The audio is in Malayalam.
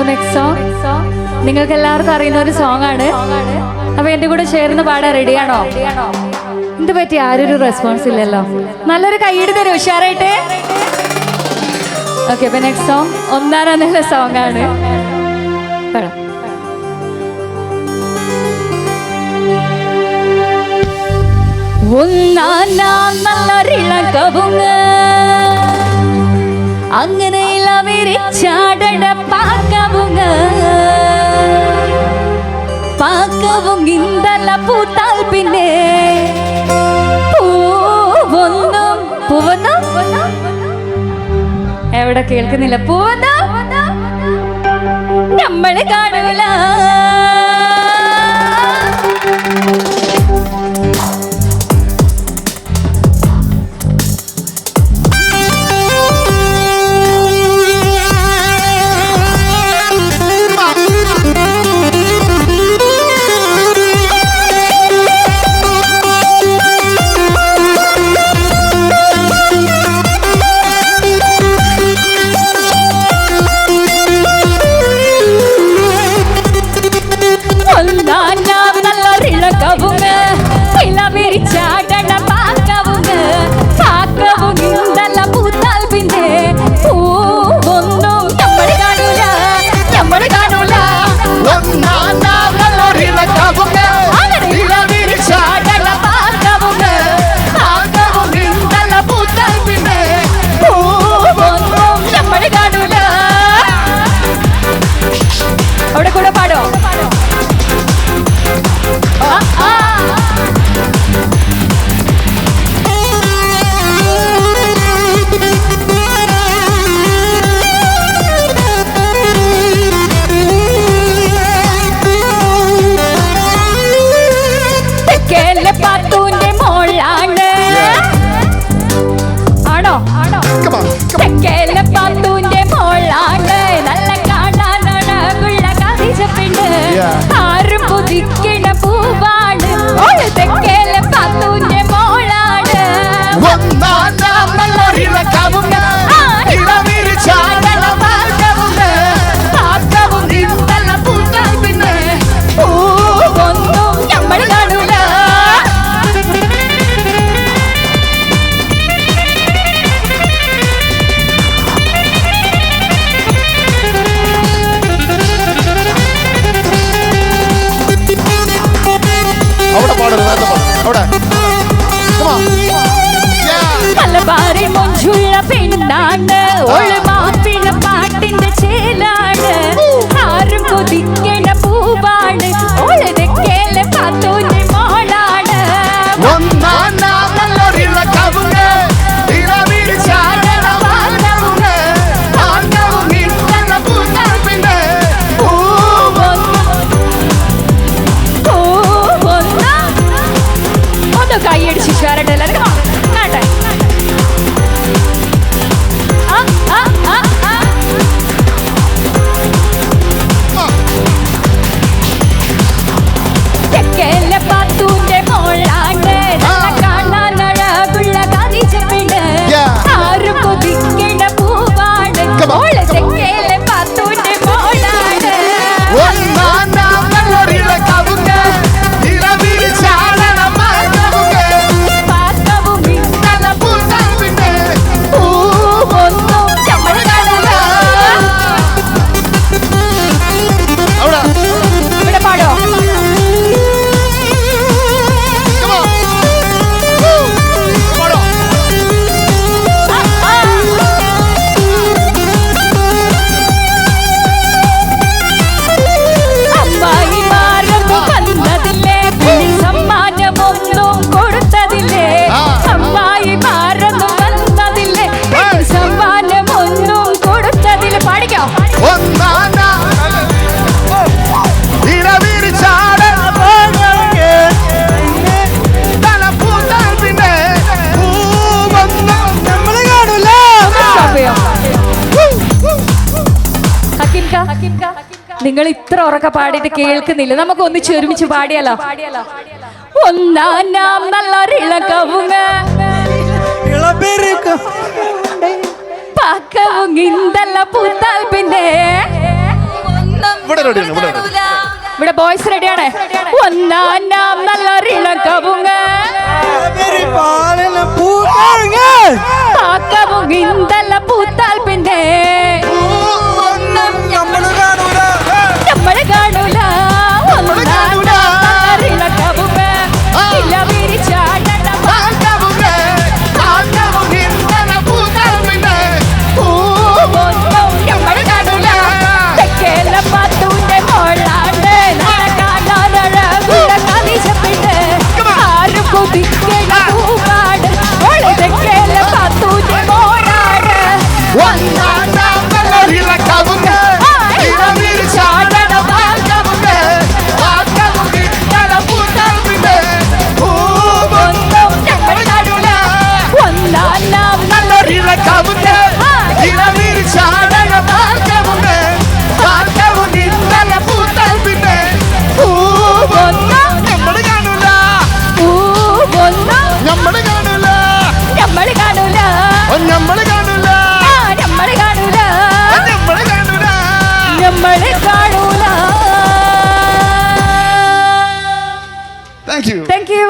നെക്സ്റ്റ് സോങ് നിങ്ങൾക്ക് എല്ലാവർക്കും അറിയുന്ന ഒരു സോങ് ആണ്. അപ്പൊ എന്റെ കൂടെ ചേർന്ന് പാടാൻ റെഡിയാണോ? എന്ത് പറ്റി ആരും ഒരു റെസ്പോൺസ് ഇല്ലല്ലോ? നല്ലൊരു കൈയ്യടി തരും ഉഷാറായിട്ട്. ഓക്കെ, അപ്പൊ നെക്സ്റ്റ് സോങ് ഒന്നാം സോങ് ആണ്. നല്ലൊരിളക്കവുങ്ങ് അങ്ങനെ വിരിച്ചാടണ പാക്കവുങ്ങിന്തല പൂത്താൽ പിന്നെ പൂവൊന്നും എവിടെ കേൾക്കുന്നില്ല. പൂവൊന്നും നമ്മള് കാണൂല. ആരും പുതിക്കണ പൂവാണ് തെക്കേലെ പാത്തൂന്റെ മോളാണ്. നമ്മൾ കാണൂല. മലബാറിൽ മൊഞ്ചുള്ള പെണ്ണാണ് ഓള് മാപ്പിള പാട്ടിന്റെ ചേലാണ്. ആരും കൊതിക്കണ പൂവാണ് ഓള് തെക്കേലെ പാത്തൂന്റെ മോളാണ്. ഒന്ന് കൈയടിച്ച് ഷാരട്ടെ എല്ലാവരും കാണട്ടെ. തെക്കേലെ പാത്തൂന്റെ മോളാണ് കാണാൻ അഴകുള്ള കാതിച്ചപ്പിണ്ട്. ആരും കൊതിക്കണ പൂവാണ് ഓള് തെക്കേലെ പാത്തൂന്റെ മോളാണ്. നിങ്ങൾ ഇത്ര ഉറക്ക പാടിയിട്ട് കേൾക്കുന്നില്ല. നമുക്ക് ഒന്നിച്ച് ഒരുമിച്ച് പാടിയാലോ? ഒന്നാം നാം നല്ലൊരിളക്കവുങ്ങ് പാക്കവുങ്ങിന്തല്ല പൂത്താൽ പിന്നെ ഇവിടെ ബോയ്സ് റെഡിയാണ്. ഒന്നാം നാം നല്ലൊരിണ കവുങ്ങ് കവുങ്ങിന്തല്ല പൂത്താൽ പിന്നെ നമ്മള് കാണൂല. ഒന്നാം നാം നല്ലൊരിണ കവുങ്ങ് ഇല്ല വിരിച്ചാടണ നമ്മള് കാണൂല. തെക്കേല പാത്തൂന്റെ മോളാണ്ട് നടക്കാനഴകുള്ള കളിച്ചപ്പിട്ട് ആരും കൊതിക്കണ പൂക്കാട് ഓള് തെക്കേല പാത്തൂന്റെ മോളാട്. ഒന്നാം നാം നല്ലൊരിണ കവുങ്ങ് ഇല്ല വിരിച്ചാടണ പാക്കവുങ്ങ് പൂത്താൽ പിന്നെ നമ്മള് കാണൂല. ഒന്നാം നാം നല്ലൊരിണ കവുങ്ങ് ഇല്ല വിരിച്ചാടണ പാക്കവുങ്ങ് പൂത്താൽ പിന്നെ നമ്മള് കാണൂല. നമ്മള് കാണൂല. നമ്മള് കാണൂല. നമ്മള് കാണൂല. നമ്മള് കാണൂല. നമ്മള് കാണൂല. നമ്മള് കാണൂല. Thank you. Thank you.